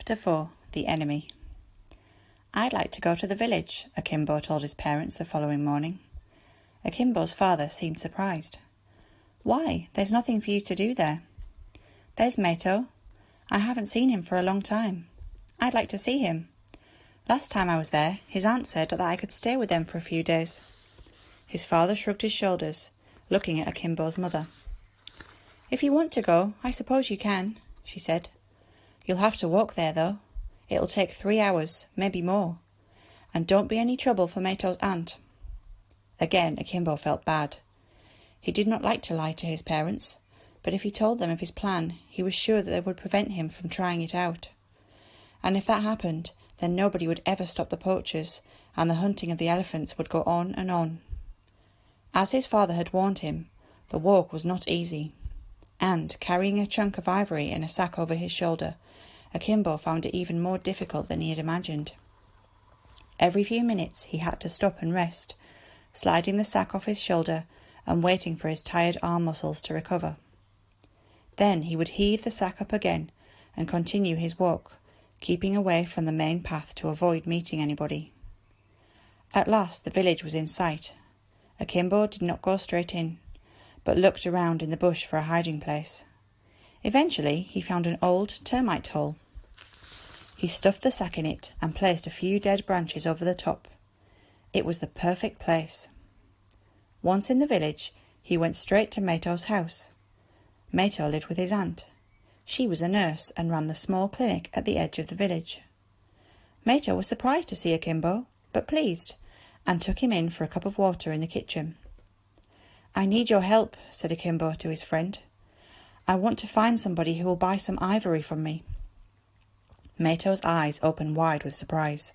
Chapter 4. The Enemy. "I'd like to go to the village," Akimbo told his parents the following morning. Akimbo's father seemed surprised. "Why? There's nothing for you to do there." "There's Mato. I haven't seen him for a long time. I'd like to see him. Last time I was there, his aunt said that I could stay with them for a few days." His father shrugged his shoulders, looking at Akimbo's mother. "If you want to go, I suppose you can," she said. "You'll have to walk there, though. It'll take 3 hours, maybe more. And don't be any trouble for Mato's aunt." Again, Akimbo felt bad. He did not like to lie to his parents, but if he told them of his plan, he was sure that they would prevent him from trying it out. And if that happened, then nobody would ever stop the poachers, and the hunting of the elephants would go on and on. As his father had warned him, the walk was not easy, and, carrying a chunk of ivory in a sack over his shoulder, Akimbo found it even more difficult than he had imagined. Every few minutes he had to stop and rest, sliding the sack off his shoulder and waiting for his tired arm muscles to recover. Then he would heave the sack up again and continue his walk, keeping away from the main path to avoid meeting anybody. At last the village was in sight. Akimbo did not go straight in, but looked around in the bush for a hiding place. Eventually he found an old termite hole. He stuffed the sack in it and placed a few dead branches over the top. It was the perfect place. Once in the village, he went straight to Mato's house. Mato lived with his aunt. She was a nurse and ran the small clinic at the edge of the village. Mato was surprised to see Akimbo, but pleased, and took him in for a cup of water in the kitchen. "I need your help," said Akimbo to his friend. "I want to find somebody who will buy some ivory from me." Mato's eyes opened wide with surprise.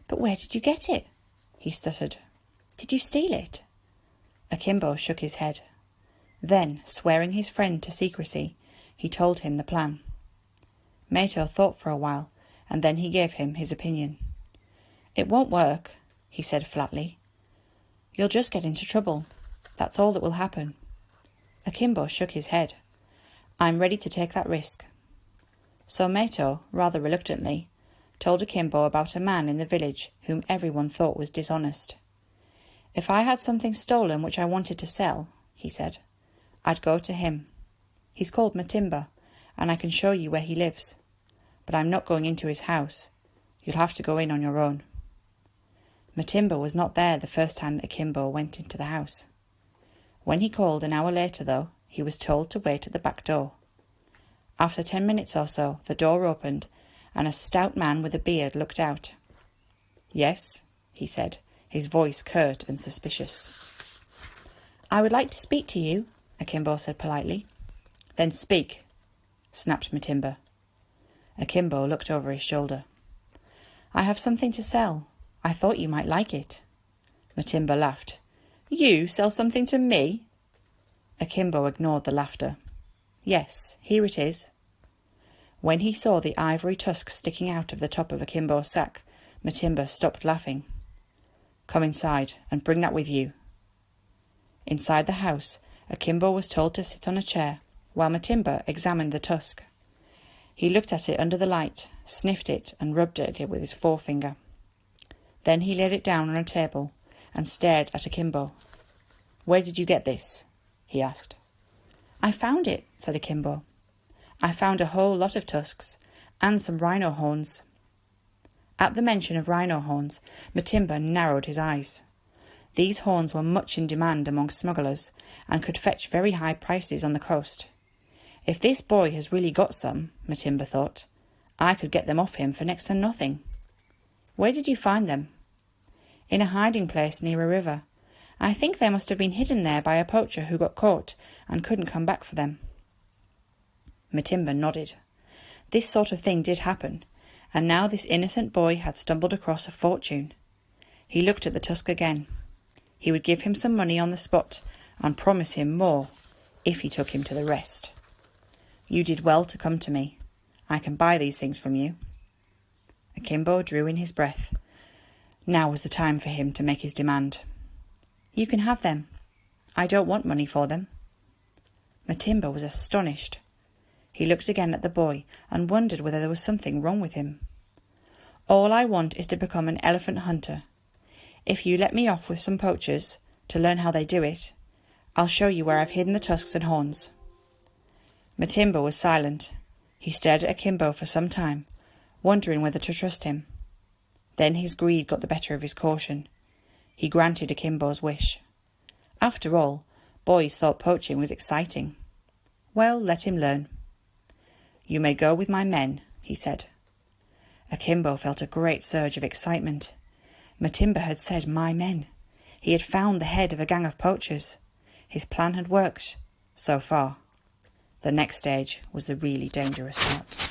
"But where did you get it?" he stuttered. "Did you steal it?" Akimbo shook his head. Then, swearing his friend to secrecy, he told him the plan. Mato thought for a while, and then he gave him his opinion. "It won't work," he said flatly. "You'll just get into trouble. That's all that will happen." Akimbo shook his head. "I'm ready to take that risk." So Mato, rather reluctantly, told Akimbo about a man in the village whom everyone thought was dishonest. "If I had something stolen which I wanted to sell," he said, "I'd go to him. He's called Matimba, and I can show you where he lives. But I'm not going into his house. You'll have to go in on your own." Matimba was not there the first time that Akimbo went into the house. When he called an hour later, though, he was told to wait at the back door. After 10 minutes or so, the door opened, and a stout man with a beard looked out. "Yes," he said, his voice curt and suspicious. "I would like to speak to you," Akimbo said politely. "Then speak," snapped Matimba. Akimbo looked over his shoulder. "I have something to sell. I thought you might like it." Matimba laughed. "You sell something to me?" Akimbo ignored the laughter. "Yes, here it is." When he saw the ivory tusk sticking out of the top of Akimbo's sack, Matimba stopped laughing. "Come inside and bring that with you." Inside the house, Akimbo was told to sit on a chair, while Matimba examined the tusk. He looked at it under the light, sniffed it, and rubbed at it with his forefinger. Then he laid it down on a table and stared at Akimbo. "Where did you get this?" he asked. "I found it," said Akimbo. "I found a whole lot of tusks, and some rhino horns." At the mention of rhino horns, Matimba narrowed his eyes. These horns were much in demand among smugglers, and could fetch very high prices on the coast. "If this boy has really got some," Matimba thought, "I could get them off him for next to nothing." "Where did you find them?" "In a hiding place near a river. I think they must have been hidden there by a poacher who got caught and couldn't come back for them." Matimba nodded. This sort of thing did happen, and now this innocent boy had stumbled across a fortune. He looked at the tusk again. He would give him some money on the spot and promise him more if he took him to the rest. "You did well to come to me. I can buy these things from you." Akimbo drew in his breath. Now was the time for him to make his demand. "You can have them. I don't want money for them." Matimba was astonished. He looked again at the boy and wondered whether there was something wrong with him. "All I want is to become an elephant hunter. If you let me off with some poachers to learn how they do it, I'll show you where I've hidden the tusks and horns." Matimba was silent. He stared at Akimbo for some time, wondering whether to trust him. Then his greed got the better of his caution. He granted Akimbo's wish. After all, boys thought poaching was exciting. Well, let him learn. "You may go with my men," he said. Akimbo felt a great surge of excitement. Matimba had said "my men." He had found the head of a gang of poachers. His plan had worked, so far. The next stage was the really dangerous part.